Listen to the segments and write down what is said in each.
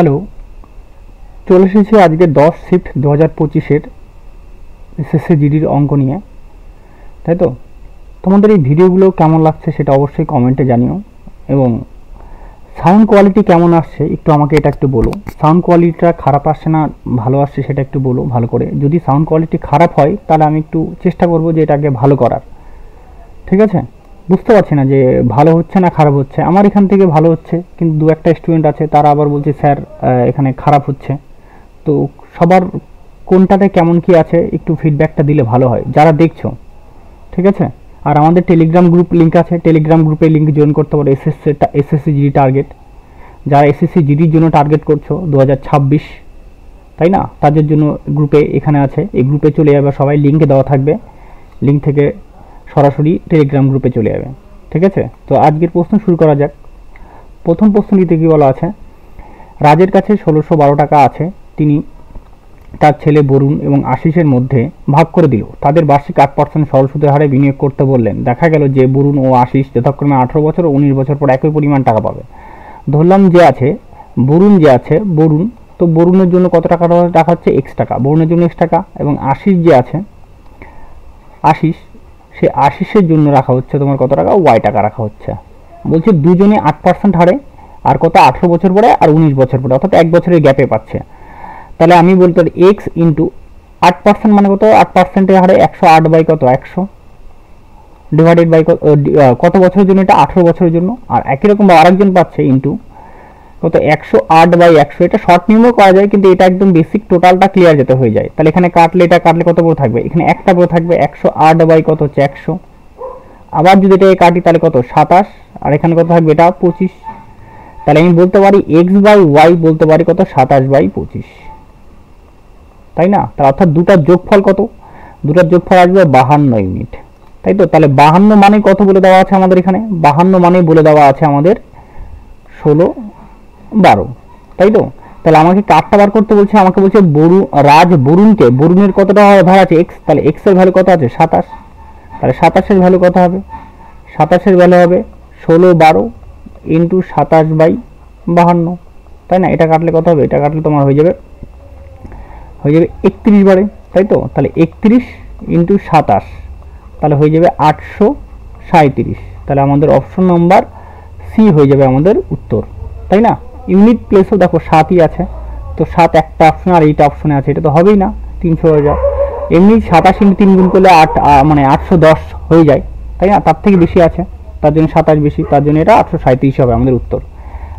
Hello, চলে এসেছি আজকে 10/6/2025 এসএসসি জিডির অঙ্ক নিয়ে, তাই তো। তোমাদের এই ভিডিওগুলো কেমন লাগছে সেটা অবশ্যই কমেন্টে জানিও, এবং সাউন্ড কোয়ালিটি কেমন আসছে একটু আমাকে এটা একটু বলো। সাউন্ড কোয়ালিটিটা খারাপ আসছে না ভালো আসছে সেটা একটু বলো ভালো করে। যদি সাউন্ড কোয়ালিটি খারাপ হয় তাহলে আমি একটু চেষ্টা করব যে এটাকে ভালো করার, ঠিক আছে। বুঝতে পারছি না যে ভালো হচ্ছে না খারাপ হচ্ছে। আমার এখান থেকে ভালো হচ্ছে, কিন্তু দু একটা স্টুডেন্ট আছে তারা আবার বলছে স্যার এখানে খারাপ হচ্ছে। তো সবার কোনটাতে কেমন কি আছে একটু ফিডব্যাকটা দিলে ভালো হয় যারা দেখছো, ঠিক আছে। আর আমাদের টেলিগ্রাম গ্রুপ লিঙ্ক আছে, টেলিগ্রাম গ্রুপে লিঙ্ক জয়েন করতে পারো। এসএসসি জিডি টার্গেট, যারা এসএসসি জিডির জন্য টার্গেট করছো 2026, তাই না, তাদের জন্য গ্রুপে এখানে আছে। এই গ্রুপে চলে যাবে সবাই, লিঙ্কে দেওয়া থাকবে, লিঙ্ক থেকে সরাসরি টেলিগ্রাম গ্রুপে চলে যাবে, ঠিক আছে। তো আজকের প্রশ্ন শুরু করা যাক। প্রথম প্রশ্নটিতে কী বলা আছে, রাজের কাছে 1612 টাকা আছে, তিনি তার ছেলে বরুণ এবং আশিসের মধ্যে ভাগ করে দিল। তাদের বার্ষিক 8% সরল সুদের হারে বিনিয়োগ করতে বললেন। দেখা গেল যে বরুণ ও আশিস যথাক্রমে 18 বছর ও 19 বছর পর একই পরিমাণ টাকা পাবে। ধরলাম যে আছে বরুণ, যে আছে বরুণ, তো বরুণের জন্য কত টাকা রাখা হচ্ছে, x টাকা, বরুণের জন্য x টাকা। এবং আশিস যে আছে আশিস, সে আশিসের জন্য রাখা হচ্ছে তোমার কত টাকা, y টাকা রাখা হচ্ছে। বলছে দুজনে 8% হারে, আর কত 18 বছর পরে আর 19 বছর পরে, অর্থাৎ 1 বছরের গ্যাপে পাচ্ছে। তাহলে আমি বলতে পারি x ইন্টু 8% মানে কত, 8%-এর হারে 108 বাই কত 100 ডিভাইডেড বাই কত বছরের জন্য, এটা 18 বছরের জন্য। আর একই রকম আরেকজন পাচ্ছে ইন্টু কত 108 বাই 100। এটা শর্ট নিয়মও করা যায়, কিন্তু এটা একদম বেসিক টোটালটা ক্লিয়ার যেতে হয়ে যায়। তাহলে এখানে কাটলে এটা কাটলে কত করে থাকবে, এখানে একটা করে থাকবে 108 বাই কত হচ্ছে 100। আবার যদি এটাকে কাটি তাহলে কত 27, আর এখানে কত থাকবে এটা 25। তাহলে আমি বলতে পারি x বাই y বলতে পারি কত 27 বাই 25, তাই না। তার অর্থাৎ দুটার যোগফল কত, দুটার যোগফল আসবে 52 ইউনিট, তাই তো। তাহলে 52 মানে কত বলে দেওয়া আছে আমাদের এখানে, 52 মানে বলে দেওয়া আছে আমাদের 16/12, তাই তো। তাহলে আমাকে কাটটা বার করতে বলছে, আমাকে বলছে রাজ বরুণকে, বরুণের কতটা ভার আছে x, তাহলে x এর ভ্যালু কত আছে 27, তাহলে 27 এর ভ্যালু কত হবে, 27 এর ভ্যালু হবে 16/12 ইন্টু 27 বাই 52, তাই না। এটা কাটলে কত হবে, এটা কাটলে তোমার হয়ে যাবে 31 বারে, তাই তো। তাহলে 31 ইন্টু 27, তাহলে হয়ে যাবে 837। তাহলে আমাদের অপশন নাম্বার সি হয়ে যাবে আমাদের উত্তর, তাই না। ইউনিট প্লেসও দেখো 7ই আছে, তো 7 একটা অপশন আর এইটা অপশনে আছে, এটা তো হবেই না, 300 হয়ে যায়। এমনি 27 ইন্টু 3 গুণ করলে 8 মানে 810 হয়ে যায়, তাই না। তার থেকে বেশি আছে, তার জন্য 27 বেশি, তার জন্য এটা 837 হবে আমাদের উত্তর।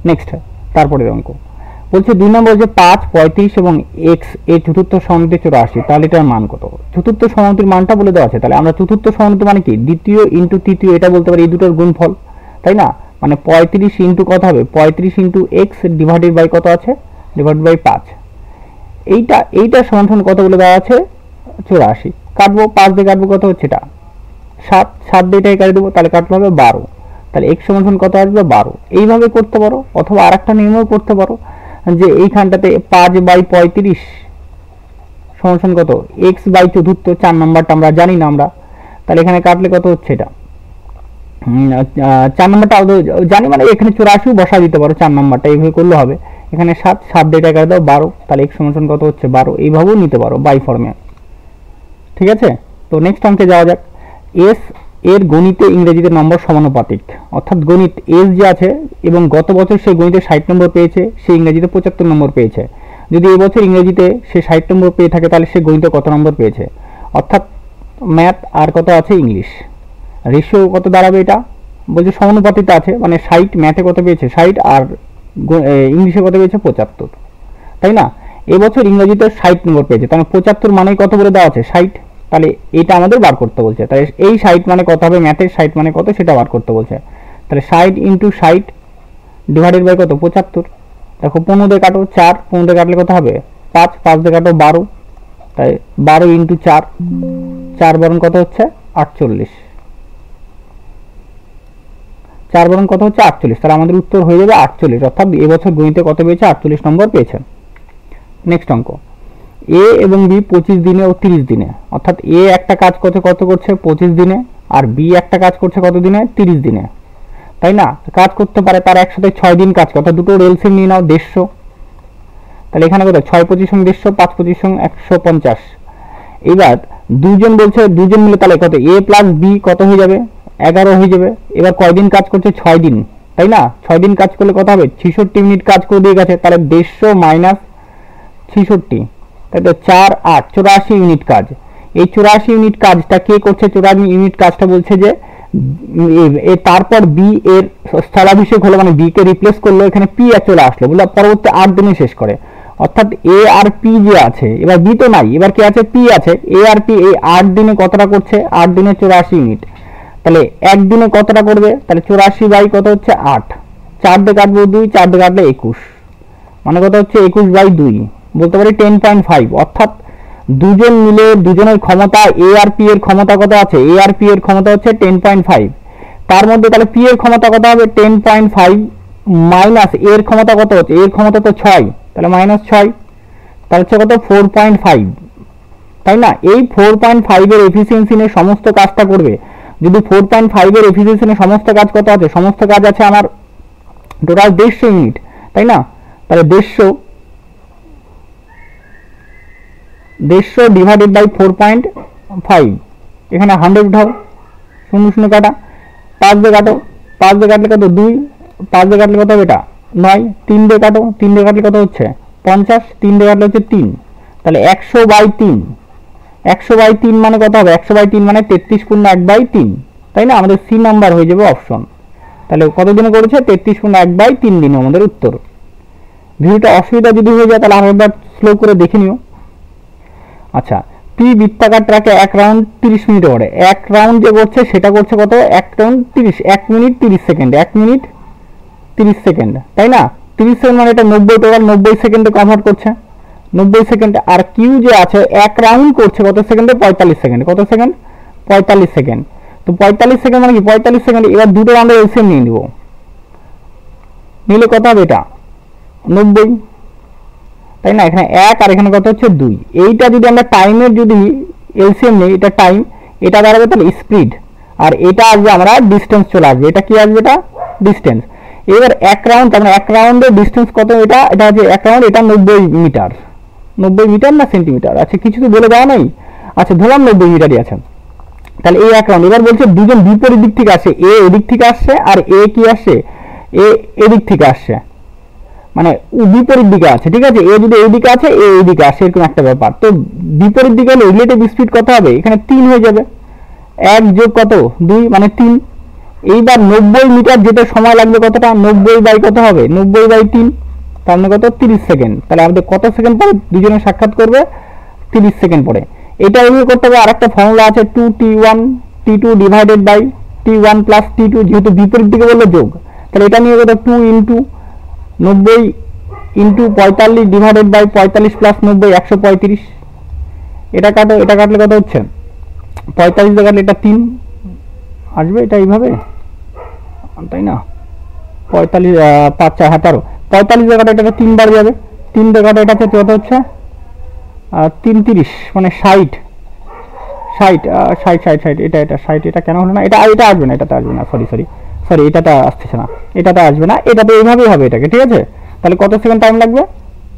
নেক্সট, তারপরের অঙ্ক বলছে 2 নম্বর যে 5, 35 এবং x এর চতুর্থ সমানুতে 84, তাহলে এটার মান কত। চতুর্থ সমানুতির মানটা বলে দেওয়া আছে, তাহলে আমরা চতুর্থ সমানুতি মানে কি, দ্বিতীয় ইন্টু তৃতীয়, এটা বলতে পারি এই দুটোর গুণফল, তাই না। মানে 35 ইন্টু কত হবে, 35 ইন্টু x ডিভাইডেড বাই কত আছে, ডিভাইডেড বাই 5। এইটা সমান কত বলে দেওয়া আছে 84। কাটবো 5 দিয়ে, কাটবো কত হচ্ছে এটা 7 দিয়ে এটাকে কাটে দেবো, তাহলে কাটতে হবে 12। তাহলে x সমান কত আসবে 12। এইভাবে করতে পারো, অথবা আরেকটা নিয়মও করতে পারো, যে এইখানটাতে 5 বাই 35 সমান কত x বাই চতুর্থ, 4 নম্বরটা আমরা জানি না আমরা, তাহলে এখানে কাটলে কত হচ্ছে এটা 4 নম্বরটা জানি, মানে এখানে 84 বসা দিতে পারো, 4 নম্বরটা এইভাবে করলে হবে। এখানে 7 দিয়ে এটা কাটে দাও 12, তাহলে x সমান কত হচ্ছে 12, এইভাবেও নিতে পারো বাই ফর্মে, ঠিক আছে। তো নেক্সট অঙ্কে যাওয়া যাক। এস এর গণিতে ইংরেজিতে নম্বর সমানুপাতিক, অর্থাৎ গণিত এস যে আছে এবং গত বছর সে গণিতে 60 নম্বর পেয়েছে, সে ইংরেজিতে 75 নম্বর পেয়েছে। যদি এবছর ইংরেজিতে সে 60 নম্বর পেয়ে থাকে তাহলে সে গণিতে কত নম্বর পেয়েছে, অর্থাৎ ম্যাথ আর কত আছে ইংলিশ, রেশিও কত দাঁড়াবে, এটা বলছে সমানুপাতিকতা আছে, মানে 60 ম্যাথে কত পেয়েছে 60, আর ইংলিশে কত পেয়েছে 75, তাই না। এবছর ইংরেজিতে 60 নম্বর পেয়েছে, তাহলে 75 মানে কত বলে দেওয়া আছে 60, তাহলে এটা আমাদের বার করতে বলছে। তাহলে এই 60 মানে কত হবে, ম্যাথের 60 মানে কত সেটা বার করতে বলছে। তাহলে 60 ইন্টু 60 ডিভাইডেড বাই কত 75। দেখো 15 দিয়ে কাটো 4, 15 দিয়ে কাটলে কত হবে 5, 5 দিয়ে কাটো 12, তাই 12 ইন্টু 4, 4 বরং কত হচ্ছে 48, 4 বরং কত হচ্ছে 48। তাহলে আমাদের উত্তর হয়ে যাবে 48, অর্থাৎ এবছর গণিতে কত পেয়েছে 48 নম্বর পেয়েছে। নেক্সট অঙ্ক, এ এবং বি 25 দিনে ও 30 দিনে, অর্থাৎ এ একটা কাজ করছে কত করছে 25 দিনে, আর বি একটা কাজ করছে কত দিনে 30 দিনে, তাই না। কাজ করতে পারে তার একসাথে 6 দিন কাজ করে, অর্থাৎ দুটো এলসিএম নিয়ে নাও 150, তাহলে এখানে কত 6 25 150, 5 25 150। এবার দুজন বলছে দুজন মিলে তাহলে কত a প্লাস b কত হয়ে যাবে 11 হয়ে যাবে। এবার কয়দিন কাজ করছে 6 দিন, তাই না? 6 দিন কাজ করলে কত হবে 66 মিনিট কাজ করে দিয়ে গেছে। তাহলে 150 মাইনাস 66, তাই তো 4 8 84 ইউনিট কাজ। এই 84 ইউনিট কাজটা কে করছে? 84 ইউনিট কাজটা বলছে যে তারপর বি এর স্থলাভিষেক হলো, মানে বি কে রিপ্লেস করলো, এখানে পি চলে আসলো, বলে পরবর্তী 8 দিনে শেষ করে। অর্থাৎ এ আর পি যে আছে, এবার বি তো নাই, এবার কে আছে? পি আছে। এ আর পি এই 8 দিনে কতটা করছে? 8 দিনে 84 ইউনিট। তাহলে একদিনে কতটা করবে? তাহলে 84 বাই কত হচ্ছে 8, 4 দিয়ে কাটবো 2, 4 দিয়ে কাটলে 21, মানে কত হচ্ছে 21 বাই 2, বলতে পারি 10.5। অর্থাৎ দুজন মিলে দুজনের ক্ষমতা এ আর পি এর ক্ষমতা কত আছে? এ আর পি এর ক্ষমতা হচ্ছে 10.5। তার মধ্যে তাহলে পি এর ক্ষমতা কত হবে? 10.5 মাইনাস এর ক্ষমতা কত হচ্ছে? এর ক্ষমতা তো 6, তাহলে মাইনাস 6, তাহলে হচ্ছে কত 4.5, তাই না? এই 4.5 এর এফিসিয়েন্সি নিয়ে সমস্ত কাজটা করবে। যদি 4.5 এর এফিসিয়েন্সি নিয়ে সমস্ত কাজ কত আছে? সমস্ত কাজ আছে আমার টোটাল 150 ইউনিট, তাই না? তাহলে 150 ডিভাইডেড বাই 4.5, এখানে 100 উঠাও, 0 0 কাটা, 5 দিয়ে কাটো, 5 দিয়ে কাটলে কত 2, 5 দিয়ে কাটলে কত হবে এটা 9, 3 দিয়ে কাটো, 3 দিয়ে কাটলে কত হচ্ছে 50, 3 দিয়ে কাটলে হচ্ছে 3, তাহলে 100 বাই 3, 100 বাই 3 মানে কত হবে? 100 বাই 3 মানে 33 পূর্ণ 1 বাই 3, তাই না? আমাদের সি নাম্বার হয়ে যাবে অপশন। তাহলে কত দিনে করেছে? 33 পূর্ণ 1 বাই 3 দিনে আমাদের উত্তর। ভিডিওটা অসুবিধা যদি হয়ে যায় তাহলে আরেকবার স্লো করে দেখে নিও। আচ্ছা, পি বৃত্তাকার ট্র্যাকে 1 রাউন্ড 30 মিনিটে করে। 1 রাউন্ড যে করছে সেটা করছে কত? 1 round 30, 1 minute 30 second, 1 minute 30 second, তাই না? 30 সেকেন্ড মানে এটা 90, টোটাল 90 সেকেন্ডে কনভার্ট করছে, 90 সেকেন্ড। আর কিউ যে আছে 1 রাউন্ড করছে কত সেকেন্ডে? 45 সেকেন্ড। কত সেকেন্ড? 45 সেকেন্ড। তো 45 সেকেন্ড মানে কি 45 সেকেন্ড। এবার দুটো রাউন্ডের এলসিএম নিয়ে নিব, নিলে কত হবে? এটা 90, তাই না? এখানে 1 আর এখানে কত হচ্ছে 2। এইটা যদি আমরা টাইমের যদি এলসিএম নেই, এটা টাইম, এটা দাঁড়াবে তাহলে স্পিড, আর এটা আসবে আমরা ডিস্টেন্স চলে আসবে। এটা কি আসবে? এটা ডিস্টেন্স। এবার 1 রাউন্ড, তার মানে 1 রাউন্ডের ডিস্টেন্স কত? এটা হচ্ছে 1 রাউন্ড, এটা 90 মিটার, 90 মিটার না সেন্টিমিটার? আচ্ছা, কিছু তো বলে দেওয়া নাই। আচ্ছা, ধরলাম 90 মিটারই আছে। তাহলে এই 1 রাউন্ড। এবার বলছে দুজন বিপরীত দিক থেকে আসে, এ এদিক থেকে আসছে আর এ কি আসছে? এ এদিক থেকে আসছে, মানে বিপরীত দিকে আছে, ঠিক আছে? এ যদি এই দিকে আছে, এ এই দিকে আসে, এরকম একটা ব্যাপার। তো বিপরীত দিকে হলে রিলেটিভ স্পিড কত হবে? এখানে 3 হয়ে যাবে, 1 যোগ কত 2 মানে 3। এইবার 90 মিটার যেতে সময় লাগবে কতটা? 90 বাই কত হবে? 90 বাই 3, তার মানে কত 30 সেকেন্ড। তাহলে আমাদের কত সেকেন্ড পরে দুজনে সাক্ষাৎ করবে? 30 সেকেন্ড পরে। এটা এমনি করতে হবে। আরেকটা ফর্মুলা আছে 2t1 t2 divided by t1 plus t2, যেহেতু বিপরীত দিকে বললে যোগ, তাহলে এটা নিয়ে কত 2 into 90 into 45 divided by 45 plus 90, 135। এটা কাটো, এটা কাটলে কত হচ্ছে? 45 দিয়ে কাটলে এটা 3 আসবে, এটা এইভাবে, তাই না? 45 5 4 17, 45 দিয়ে কাটো, এটা 3 বার যাবে, 3 দিয়ে কাটো, এটা কত হচ্ছে 3 30 মানে 60, 60 60 60 60, এটা 60, এটা কেন হলো না? এটা এটা আসবে না, এটাতে আসবে না, সরি, এটাতে আসতেছে না, এটাতে আসবে না, এটাতে এইভাবেই হবে এটাকে, ঠিক আছে? তাহলে কত সেকেন্ড টাইম লাগবে?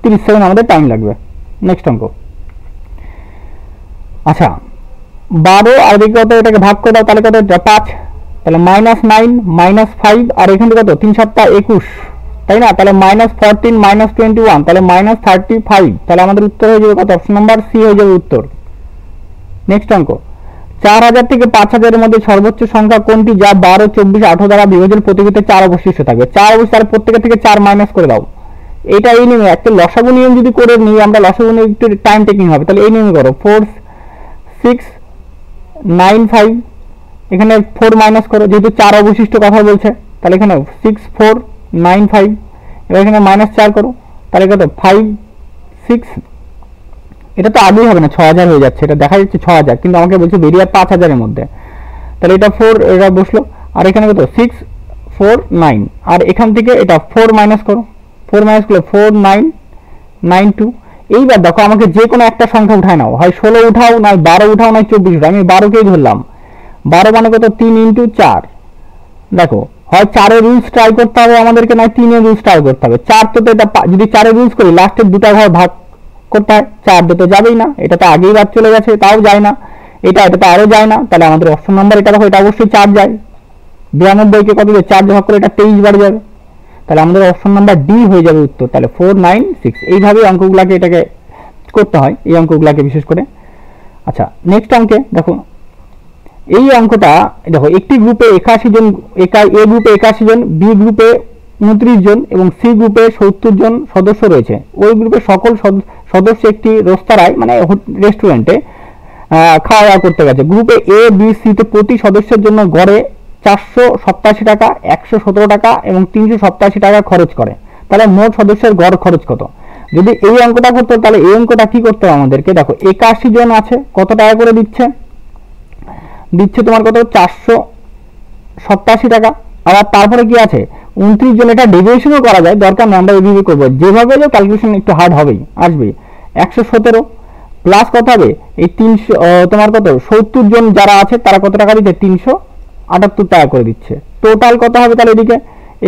30 সেকেন্ড আমাদের টাইম লাগবে। নেক্সট অঙ্ক। আচ্ছা, 12 আর এদিকে কত? এটাকে ভাগ করে দাও, তাহলে কত? 5, তাহলে -9 -5 আর এখানে কত? 3 7 21, তাই না? তাহলে -14 -21, তাহলে -35। তাহলে আমাদের উত্তর হয়ে যাবে কত? অপশন নাম্বার সি হয়ে যাবে উত্তর। নেক্সট অঙ্ক। 4000 থেকে 5000 এর মধ্যে সর্বোচ্চ সংখ্যা কোনটি যা 12 24 18 দ্বারা বিভাজন প্রতিযোগিতায় 4 অবশিষ্ট থাকবে? 4 অবশিষ্ট, তার প্রত্যেকের থেকে 4 মাইনাস করে দাও। এটা এই নিয়মে একটা লসাগু নিয়ম যদি করে নিই আমরা, লসাগু নিয়ে একটু টাইম টেকিং হবে, তাহলে এই নিয়মে করো 4 6 9 5, এখানে 4 মাইনাস করো, যেহেতু 4 অবশিষ্ট কথা বলছে, তাহলে এখানে 6 4 9 5, এবার এখানে -4 করো, তাহলে কত 5 6, এটা তো আগেই হবে না, 6000 হয়ে যাচ্ছে, এটা দেখা যাচ্ছে 6000, কিন্তু আমাকে বলছে বেরিয়ে 5000 এর মধ্যে, তাহলে এটা 4, এটা বসলো, আর এখানে কত 6 4 9, আর এখান থেকে এটা 4 মাইনাস করো, 4 মাইনাস করলে 4 9 9 2। এইবার দেখো আমাকে যে কোনো একটা সংখ্যা উঠায় নাও, হয় 16 উঠাও, নয় 12 উঠাও, নয় 24 উঠাও, আমি 12কেই ধরলাম। 12 মানে কত? 3 × 4, দেখো হয় 4 এর রুলস ট্রাই করতে হবে আমাদেরকে, নয় 3 এর রুলস ট্রাই করতে হবে। 4 তো এটা যদি 4 এর রুলস করি লাস্টের দুটো ঘর ভাগ করতে হয়, 4 তো যাবেই না, এটা তো আগেই বাদ চলে গেছে তাও যায় না, এটা তো আরো যায় না, তাহলে আমাদের অপশন নাম্বার এটা দেখো, এটা অবশ্যই 4 যায়। 92 কে কত দিয়ে 4 ভাগ করে এটা 23 বার যাবে, তাহলে আমাদের অপশন নাম্বার ডি হয়ে যাবে উত্তর। তাহলে 496 এইভাবে অঙ্কগুলোকে এটাকে করতে হয়, এই অঙ্কগুলোকে বিশেষ করে। আচ্ছা নেক্সট অঙ্কে দেখো, এই অঙ্কটা দেখো, একটি গ্রুপে 81 জন, এ গ্রুপে 81 জন, বি গ্রুপে 29 জন এবং সি গ্রুপে 70 জন সদস্য রয়েছে। ওই গ্রুপের সকল সদস্য একটি রেস্তোরাঁয় মানে রেস্টুরেন্টে খাওয়া দাওয়া করতে গেছে। গ্রুপে এ বি সি তে প্রতি সদস্যের জন্য গড়ে 487 টাকা, 117 টাকা এবং 387 টাকা খরচ করে। তাহলে মোট সদস্যের গড় খরচ কত? যদি এই অঙ্কটা করতে, তাহলে এই অঙ্কটা কি করতে হবে আমাদেরকে, দেখো 81 জন আছে, কত টাকা করে দিচ্ছে তোমার কত, 487 টাকা। আবার তারপরে কি আছে 29 জন, এটা ডেভিয়েশনও করা যায়, দরকার নেই আমরা এইভাবে করবো, যেভাবে ক্যালকুলেশন একটু হার্ড হবেই আসবে। 117 প্লাস কত হবে এই 300, তোমার কত 70 জন যারা আছে তারা কত টাকা দিচ্ছে, 378 টাকা করে দিচ্ছে। টোটাল কত হবে তাহলে এদিকে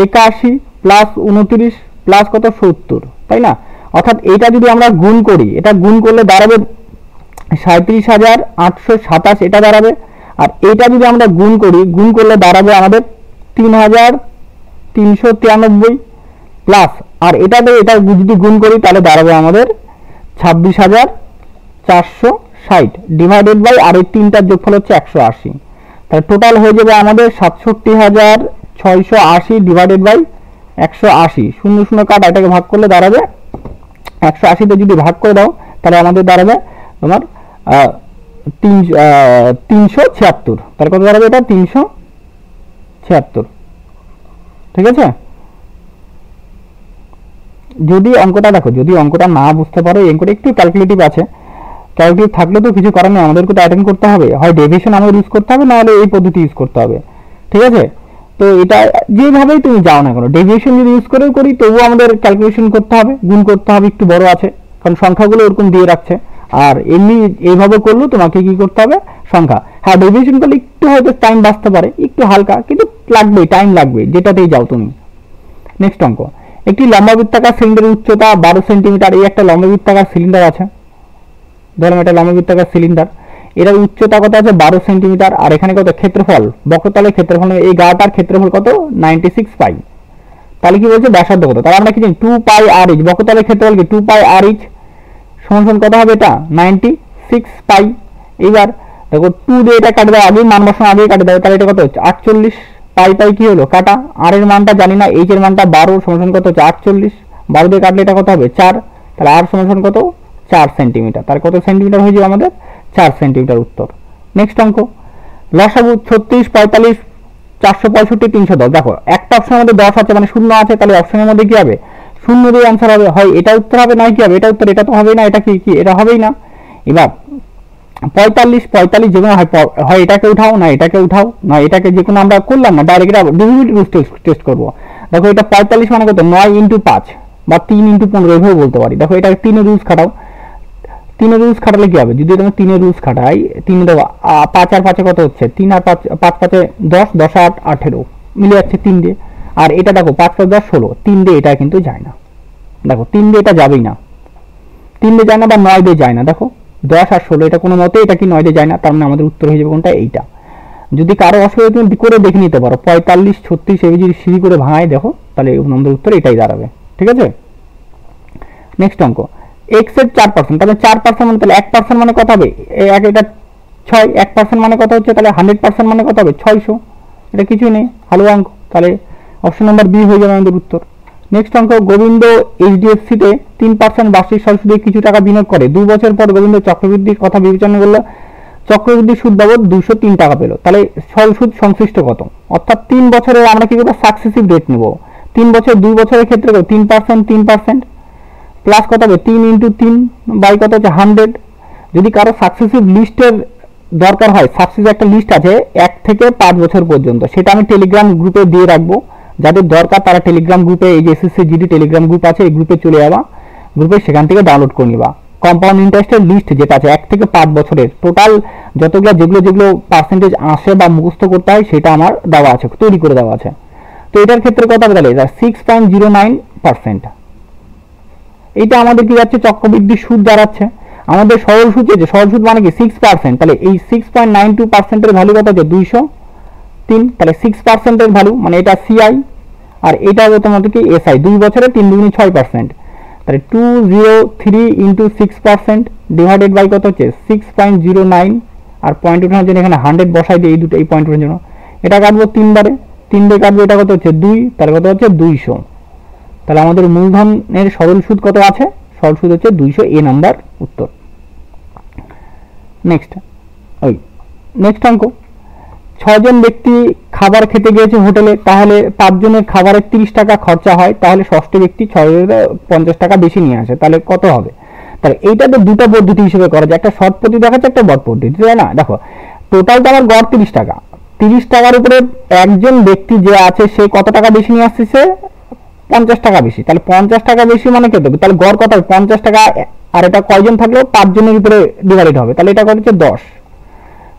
81 প্লাস 29 প্লাস কত 70, তাই না? অর্থাৎ এটা যদি আমরা গুণ করি, এটা গুণ করলে দাঁড়াবে 37,827 এটা দাঁড়াবে। আর এটা যদি আমরা গুণ করি, গুণ করলে দাঁড়াবে আমাদের 3,393 প্লাস, আর এটা যদি গুণ করি তাহলে দাঁড়াবে আমাদের 26,460 ডিভাইডেড বাই, আর এই তিনটার যোগফল হচ্ছে 180। তাহলে টোটাল হয়ে যাবে আমাদের 67,680 ডিভাইডেড বাই 180, 0 0 কাটা, এটাকে ভাগ করলে দাঁড়াবে 180 তে যদি ভাগ করে দাও তাহলে আমাদের দাঁড়াবে তোমার 376। তাহলে কত দাঁড়াবে এটা 376, ঠিক আছে? যদি অঙ্কটা দেখো, যদি অঙ্কটা না বুঝতে পারো, এই অঙ্কটা একটু ক্যালকুলেটিভ আছে, ক্যালকুলেটিভ থাকলে তো কিছু করার নেই, আমাদেরকে তো অ্যাটেন্ড করতে হবে, হয় ডেভিয়েশন আমাদের ইউজ করতে হবে, নাহলে এই পদ্ধতি ইউজ করতে হবে, ঠিক আছে? তো এটা যেভাবেই তুমি যাও না কেন, ডেভিয়েশন যদি ইউজ করেও করি তবুও আমাদের ক্যালকুলেশন করতে হবে, গুণ করতে হবে, একটু বড় আছে কারণ সংখ্যাগুলো এরকম দিয়ে রাখছে। আর এমনি এইভাবে করলেও তোমাকে কি করতে হবে, সংখ্যা, হ্যাঁ ডেভিয়েশন করলে একটু হয়তো টাইম বাঁচতে পারে, একটু হালকা, কিন্তু লাগবেই, টাইম লাগবে যেটাতেই যাও তুমি। নেক্সট অঙ্ক, একটি লম্বাবৃত্তাকার সিলিন্ডারের উচ্চতা 12 সেন্টিমিটার। এই একটা লম্বাবৃত্তাকার সিলিন্ডার আছে, ধরুন এটা লম্বাবৃত্তাকার সিলিন্ডার, এটার উচ্চতা কত আছে 12 সেন্টিমিটার, আর এখানে কত ক্ষেত্রফল, বক্রতলের ক্ষেত্রফল, এই গাটার ক্ষেত্রফল কত 96 পাই। তাহলে কি বলছে ব্যাসার্ধ কত, তাহলে আমরা কি জানি 2 পাই আর এইচ, বক্রতলের ক্ষেত্রফল কি 2 পাই আর এইচ সমান কত হবে, এটা 96 পাই। এবার দেখো 2 দিয়ে এটা কাটে দাও, আগেই মান বসানো, আগেই কাটে দাও, তাহলে এটা কত হচ্ছে 48 পাই, পাই কি হলো কাটা, আর এর মানটা জানি না, এইচ এর মানটা 12 সমান কত হচ্ছে 48, 12 দিয়ে কাটলে এটা কত হবে 4, তাহলে আর সমান কত 4 সেন্টিমিটার। তার কত সেন্টিমিটার হয়ে যাবে আমাদের 4 সেন্টিমিটার উত্তর। নেক্সট অঙ্ক, লসাগু 36, 45, 465, 310। দেখো একটা অপশনের মধ্যে 10 আছে মানে 0 আছে, তাহলে অপশনের মধ্যে কি হবে 0 দিয়ে অ্যান্সার হবে, হয় এটা উত্তর হবে, নয় কি হবে এটা উত্তর, এটা তো হবেই না, এটা কি এটা হবেই না। এবার 45 যে কোনো হয় এটাকে উঠাও, না এটাকে উঠাও, না এটাকে যে কোনো আমরা করলাম না, ডাইরেক্ট ডিভিজিবিলিটি রুল টেস্ট করবো। দেখো এটা 45 মানে কত 9 × 5 বা 3 × 15 এভাবে বলতে পারি। দেখো এটা 3 এর রুলস খাটাও, 3 এর রুলস খাটালে কি হবে, যদি তুমি 3 এর রুলস খাটাই, 3 দেখো 5 আর 5 কত হচ্ছে 3 আর 5, 5 5 10, 10 8 18 মিলে যাচ্ছে 3 দিয়ে। আর এটা দেখো 5 5 10 16, 3 দিয়ে এটা কিন্তু যায় না, দেখো 3 দিয়ে এটা যাবেই না, 3 দিয়ে যায় না, বা 9 দিয়ে যায় না। দেখো 10 আর 16 এটা কোনো মতে এটা কি 9 দিয়ে যায় না, তার মানে আমাদের উত্তর হয়ে যাবে কোনটা, এইটা। যদি কারো অসুবিধা তুমি করে দেখে নিতে পারো, 45 36 এই যদি সিঁড়ি করে ভাঙায় দেখো, তাহলে আমাদের উত্তর এটাই দাঁড়াবে, ঠিক আছে? নেক্সট অঙ্ক, x এর 4%, তাহলে 4% মানে তাহলে 1% মানে কত হবে, এটা 6, 1% মানে কত হচ্ছে, তাহলে 100% মানে কত হবে 600, এটা কিছুই নেই, হালুয়া অঙ্ক, তাহলে অপশন নাম্বার বি হয়ে যাবে আমাদের উত্তর। নেক্সট অঙ্ক, গোবিন্দ এইচডিএফসিতে 3% বার্ষিক সরাসরি কিছু টাকা বিনিয়োগ করে, 2 বছর পর গোবিন্দ চক্রবৃদ্ধির কথা বিবেচনা করলে চক্রবৃদ্ধি সুদ বাবদ 203 টাকা পেল, তাহলে সরল সুদ সংশ্লিষ্ট কত? অর্থাৎ 3 বছরে আমরা কি করবো, সাকসেসিভ রেট নেব, 3 বছর 2 বছরের ক্ষেত্রে 3% 3% প্লাস কত হবে 3 × 3 বাই কত হচ্ছে 100। যদি কারো সাকসেসিভ লিস্টের দরকার হয়, সাকসেসিভ একটা লিস্ট আছে 1 থেকে 5 বছর পর্যন্ত, সেটা আমি টেলিগ্রাম গ্রুপে দিয়ে রাখবো, যাদের দরকার তারা টেলিগ্রাম গ্রুপে, এই যে এসএসসি জিডি টেলিগ্রাম গ্রুপ আছে, এই গ্রুপে চলে যাবা, গ্রুপে সেখান থেকে ডাউনলোড করে নিবা। কম্পাউন্ড ইন্টারেস্টের লিস্ট যেটা আছে 1 থেকে 5 বছরের টোটাল যতগুলো যেগুলো পার্সেন্টেজ আসে বা মুখস্থ করতে হয় সেটা আমার দেওয়া আছে, তৈরি করে দেওয়া আছে। তো এটার ক্ষেত্রে কত হবে তাহলে 6.09%। এটা আমাদের কি যাচ্ছে চক্রবৃদ্ধি সুদ দাঁড়াচ্ছে। আমাদের সরল সুদ যে সরল সুদ মানে কি 6%, তাহলে এই 6.92% এর ভ্যালু কত হচ্ছে 203, তাহলে 6% এর ভ্যালু মানে এটা সিআই আর এটা হবে তোমাদের কি এসআই, 2 বছরে 3 দুগুণে 6%, তাহলে 203 ইন্টু 6% ডিভাইডেড বাই কত হচ্ছে 6.09, আর পয়েন্ট ওঠানোর জন্য এখানে 100 বসাই দিই এই দুটো এই পয়েন্ট ওঠানোর জন্য। এটা কাটবো 3 বারে, 3 দিয়ে কাটবো, এটা কত হচ্ছে 2, তাহলে কত হচ্ছে 200। তাহলে আমাদের মূলধনের সরল সুদ কত আছে, সরল সুদ হচ্ছে 200, এ নাম্বার উত্তর। নেক্সট অঙ্ক, 6 জন ব্যক্তি খাবার খেতে গিয়েছে হোটেলে, তাহলে 5 জনের খাবারের 30 টাকা খরচা হয়, তাহলে ষষ্ঠ ব্যক্তি 50 টাকা বেশি নিয়ে আসে, তাহলে কত হবে। তাহলে এইটা তো দুটো পদ্ধতি হিসেবে করা যায়, একটা শর্ট পদ্ধতি দেখাচ্ছে, একটা বড় পদ্ধতি, তাই না। দেখো টোটাল তো আমার গড় 30 টাকা, 30 টাকার উপরে একজন ব্যক্তি যে আছে সে কত টাকা বেশি নিয়ে আসছে, সে 50 টাকা বেশি, তাহলে 50 টাকা বেশি মানে কত হবে, তাহলে গড় কত হবে 50 টাকা, আর এটা কয়জন থাকলো 5 জনের উপরে ডিভাইড হবে, তাহলে এটা কত হচ্ছে 10,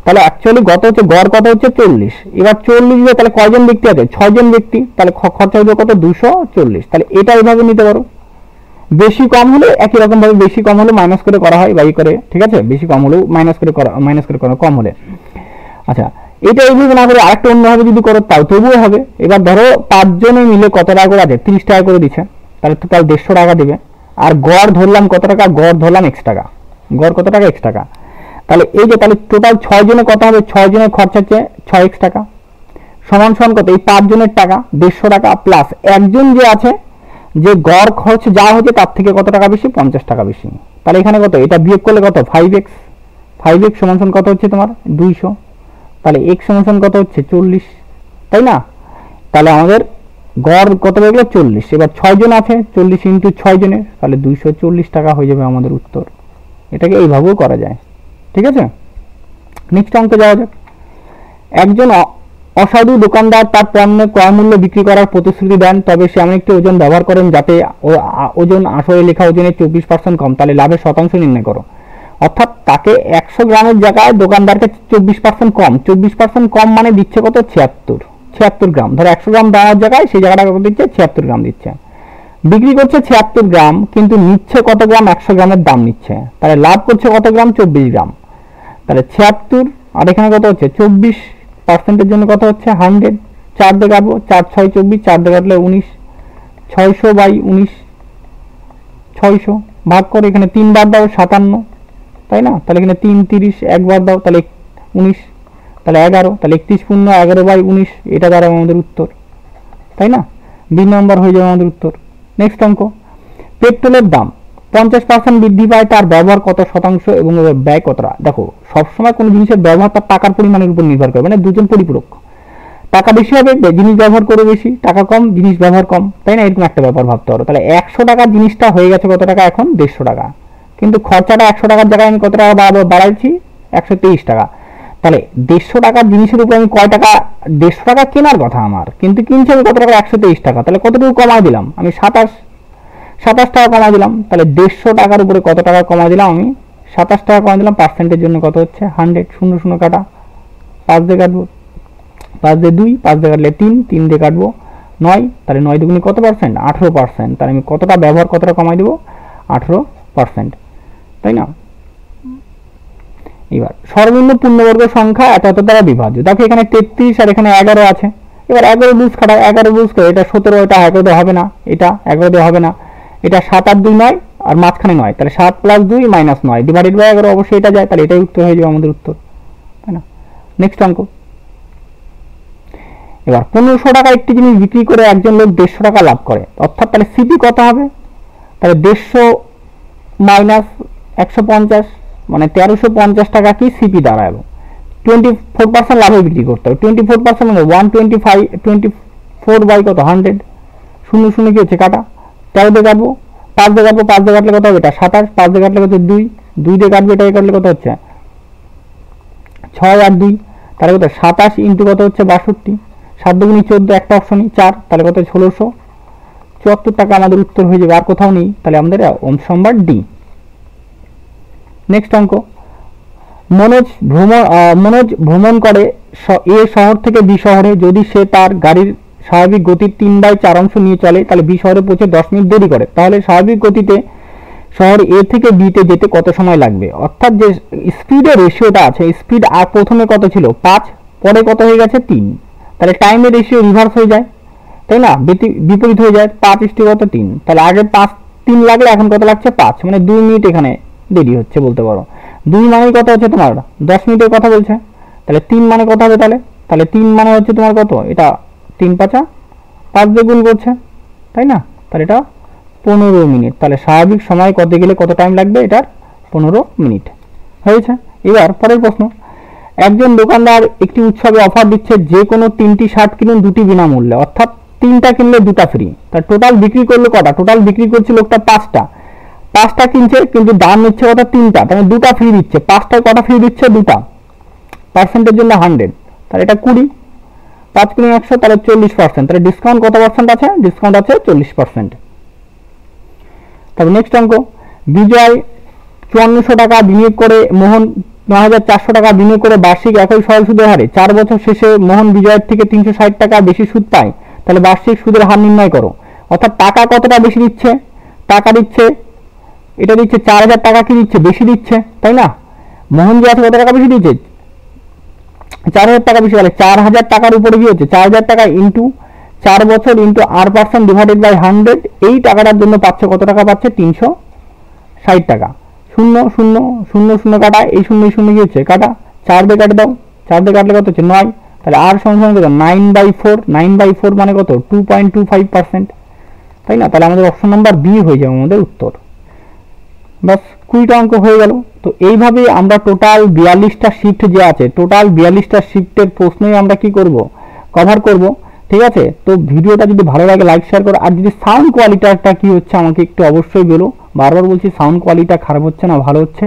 তাহলে অ্যাকচুয়ালি কত হচ্ছে গড় কত হচ্ছে 40। এবার 40 দিয়ে তাহলে কয়জন ব্যক্তি আছে 6 জন ব্যক্তি, তাহলে খরচা হবে কত 240, তাহলে এটা এইভাবে নিতে পারো। বেশি কম হলে একই রকম ভাবে বেশি কম হলে মাইনাস করে করা হয় বাই করে, ঠিক আছে, বেশি কম হলেও মাইনাস করে করা কম হলে। আচ্ছা এটা এইভাবে না করে আরেকটা অন্যভাবে যদি করো তাও তবুও হবে। এবার ধরো 5 জনে মিলে কত টাকা করে আছে 30 টাকা করে দিচ্ছে, তাহলে টোটাল 150 টাকা দেবে, আর গড় ধরলাম কত টাকা, গড় ধরলাম x টাকা, গড় কত টাকা x টাকা, তাহলে এই যে তাহলে টোটাল 6 জনে কত হবে, 6 জনের খরচা হচ্ছে 6x টাকা, সমান সমান কত এই 5 জনের টাকা 150 টাকা, প্লাস একজন যে আছে যে গড় খরচ যা হচ্ছে তার থেকে কত টাকা বেশি 50 টাকা বেশি, তাহলে এখানে কত এটা বিয়োগ করলে কত 5x, 5x সমান সমান কত হচ্ছে তোমার 200, তাহলে x সমান সমান কত হচ্ছে 40, তাই না। তাহলে আমাদের গড় কত হয়ে গেল 40, এবার 6 জন আছে 40 ইন্টু 6 জনের, তাহলে 240 টাকা হয়ে যাবে আমাদের উত্তর। এটাকে এইভাবেও করা যায়, ঠিক আছে। নেক্সট অঙ্কে যাওয়া যাক। একজন অসাধু দোকানদার তার পণ্য ক্রয় মূল্য বিক্রি করার প্রতিশ্রুতি দেন, তবে সে এমন একটি ওজন ব্যবহার করেন যাতে ওজন আসলে লেখা ওজনের 24% কম, তাহলে লাভের শতাংশ নির্ণয় করো। অর্থাৎ তাকে 100 গ্রামের জায়গায় দোকানদারকে 24% কম, 24% কম মানে দিচ্ছে কত 76 গ্রাম, ধরো 100 গ্রাম দেওয়ার জায়গায় সেই জায়গাটা কত দিচ্ছে 76 গ্রাম দিচ্ছে, বিক্রি করছে 76 গ্রাম কিন্তু নিচ্ছে কত গ্রাম 100 গ্রামের দাম নিচ্ছে, তাহলে লাভ করছে কত গ্রাম 24 গ্রাম, তাহলে 76 আর এখানে কত হচ্ছে 24%-এর জন্য কত হচ্ছে 100, 4 দিয়ে কাটবো, 4 6 24, 4 দিয়ে কাটলে 19, 600 বাই 19, 600 ভাগ করে এখানে 3 বার দাও 57, তাই না, তাহলে এখানে 3 30 একবার দাও তাহলে 19, তাহলে 11, তাহলে 31 পূর্ণ 11 বাই 19, এটা দ্বারা আমাদের উত্তর, তাই না, বি নম্বর হয়ে যাবে আমাদের উত্তর। নেক্সট অঙ্ক, পেট্রোলের দাম 50% বৃদ্ধি পায়, তার ব্যবহার কত শতাংশ এবং ব্যয় কতটা। দেখো সবসময় কোনো জিনিসের ব্যবহার তার টাকার পরিমাণের উপর নির্ভর করে, মানে দুজন পরিপূরক, টাকা বেশি হবে জিনিস ব্যবহার করে বেশি, টাকা কম জিনিস ব্যবহার কম, তাই না, এরকম একটা ব্যাপার ভাবতে পারো। তাহলে 100 টাকার জিনিসটা হয়ে গেছে কত টাকা এখন 150 টাকা, কিন্তু খরচাটা 100 টাকার জায়গায় আমি কত টাকা বাড়াইছি 123 টাকা, তাহলে 150 টাকার জিনিসের উপর আমি কয় টাকা 150 টাকা কেনার কথা আমার, কিন্তু কিনছি আমি কত টাকা 123 টাকা, তাহলে কতটুকু কমাই দিলাম আমি 27 টাকা কমা দিলাম, তাহলে 150 টাকার উপরে কত টাকা কমা দিলাম আমি 27 টাকা কমা দিলাম, পার্সেন্টের জন্য কত হচ্ছে 100, 0 0 কাটা, 5 দিয়ে কাটবো, 5 দিয়ে 2, 5 দিয়ে কাটলে 3, 3 দিয়ে কাটবো 9, তাহলে 9 দুগুণে কত পার্সেন্ট 18%, তাহলে আমি কতটা ব্যবহার কতটা কমাই দেবো 18%, তাই না। এবার সর্বনিম্ন পূর্ণবর্গ সংখ্যা এত দ্বারা বিভাজ্য, দেখো এখানে 33 আর এখানে 11 আছে, এবার 11 বুঝ খাটাও, 11 বুঝ করে এটা 17, এটা 11 দিয়ে হবে না, এটা 11 দিয়ে হবে না, এটা 7 আর 2 9 আর মাঝখানে 9, তাহলে 7 + 2 - 9 ডিভাইডেড বাই 11, অবশ্যই এটা যায়, তাহলে এটাই উত্তর হয়ে যাবে আমাদের উত্তর, তাই না। নেক্সট অঙ্ক, এবার 1500 টাকা একটি জিনিস বিক্রি করে একজন লোক 150 টাকা লাভ করে, অর্থাৎ তাহলে সিপি কত হবে, তাহলে 150 মাইনাস 150 মানে 1350 টাকা কি সিপি দাঁড়াবে, 24% লাভে বিক্রি করতে হবে, 24% মানে 125, 24 বাই কত 100, 0 0 কি হচ্ছে কাটা, 13 দিয়ে কাটবো, 5 দিয়ে কাটবো, 5 দিয়ে কাটলে কত হবে এটা 27, 5 দিয়ে কাটলে কত 2, 2 দিয়ে কাটবো, এটা কাটলে কত হচ্ছে 6 আর 2, তাহলে কত 27 ইন্টু কত হচ্ছে 62, 7 দুগুণে 14, একটা অপশনই 4, তাহলে কত 1674 টাকা আমাদের উত্তর হয়ে যাবে, আর কোথাও নেই, তাহলে আমাদের অপশন নাম্বার ডি। নেক্সট অঙ্ক, মনোজ ভ্রমণ করে এ শহর থেকে বি শহরে, যদি সে তার গাড়ির স্বাভাবিক গতির 3/4 অংশ নিয়ে চলে, তাহলে বি শহরে পৌঁছে 10 মিনিট দেরি করে, তাহলে স্বাভাবিক গতিতে শহর এ থেকে বিতে যেতে কত সময় লাগবে? অর্থাৎ যে স্পিডের রেশিওটা আছে, স্পিড আর প্রথমে কত ছিল 5, পরে কত হয়ে গেছে 3, তাহলে টাইমের রেশিও রিভার্স হয়ে যায়, তাই না, বিপরীত হয়ে যায়, 5:3, তাহলে আগে 3 লাগলে এখন কত লাগছে 5, মানে 2 মিনিট এখানে দেরি হচ্ছে বলতে পারো। 2 মানে কত হচ্ছে তোমার 10 মিনিটের কথা বলছে, তাহলে 3 মানে কত হবে, তাহলে 3 মানে হচ্ছে তোমার কত, এটা 3×5 5 দিয়ে গুণ করছে, তাই না, তাহলে এটা 15 মিনিট। তাহলে স্বাভাবিক সময় কত গেলে কত টাইম লাগবে, এটার 15 মিনিট হয়েছে। এবার পরের প্রশ্ন, একজন দোকানদার একটি উৎসবে অফার দিচ্ছে যে কোনো 3টি শার্ট কিনুন 2টি বিনামূল্যে, অর্থাৎ 3টা কিনলে 2টা ফ্রি। তার টোটাল বিক্রি করলো কটা, টোটাল বিক্রি করছে লোকটা 5টা কিনছে, কিন্তু দাম নিচ্ছে কত 3টা, তাহলে 2টা ফ্রি দিচ্ছে, 5টায় কটা ফ্রি দিচ্ছে 2টা, পার্সেন্টের জন্য 100, তাহলে এটা 20, 5 × 100, তাহলে 40%, তাহলে ডিসকাউন্ট কত পার্সেন্ট আছে, ডিসকাউন্ট আছে 40%। তারপর নেক্সট অঙ্ক, বিজয় 5400 টাকা বিনিয়োগ করে মোহন 9400 টাকা বিনিয়োগ করে বার্ষিক একই সরল সুদের হারে 4 বছর শেষে মোহন বিজয়ের থেকে 360 টাকা বেশি সুদ পায়, তাহলে বার্ষিক সুদের হার নির্ণয় করো। অর্থাৎ টাকা কতটা বেশি দিচ্ছে, টাকা দিচ্ছে, এটা দিচ্ছে 4000 টাকা, কি দিচ্ছে বেশি দিচ্ছে, তাই না, মোহন যে আছে কত টাকা বেশি দিচ্ছে 4000 টাকা বেশি, তাহলে 4000 টাকার উপরে কি হচ্ছে 4000 টাকা ইন্টু 4 বছর ইন্টু r% ডিভাইডেড বাই 100, এই টাকাটার জন্য পাচ্ছে কত টাকা পাচ্ছে 360 টাকা। 0 0 0 0 কাটা, এই 0 0 কি হচ্ছে কাটা, 4 দিয়ে কাটে দাও, 4 দিয়ে কাটলে কত হচ্ছে 9, তাহলে r সমান কত 9/4, 9/4 মানে কত 2.25%, তাই না, তাহলে আমাদের অপশন নাম্বার বি হয়ে যাবে আমাদের উত্তর। বাস 20টা অঙ্ক হয়ে গেল। তো এইভাবে আমরা টোটাল 42টা শিফট যে আছে, টোটাল 42টা শিফটের প্রশ্নই আমরা কি করব, কভার করব, ঠিক আছে। তো ভিডিওটা যদি ভালো লাগে লাইক শেয়ার করো, আর যদি সাউন্ড কোয়ালিটিটা কি হচ্ছে আমাকে একটু অবশ্যই বলো, বারবার বলছি সাউন্ড কোয়ালিটিটা খারাপ হচ্ছে না ভালো হচ্ছে,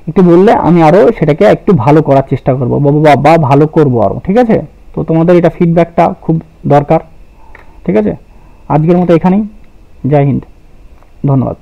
একটু বললে আমি আরও সেটাকে একটু ভালো করার চেষ্টা করবো বা ভালো করবো আরও, ঠিক আছে। তো তোমাদের এটা ফিডব্যাকটা খুব দরকার, ঠিক আছে। আজকের মতো এখানেই, জয় হিন্দ, ধন্যবাদ।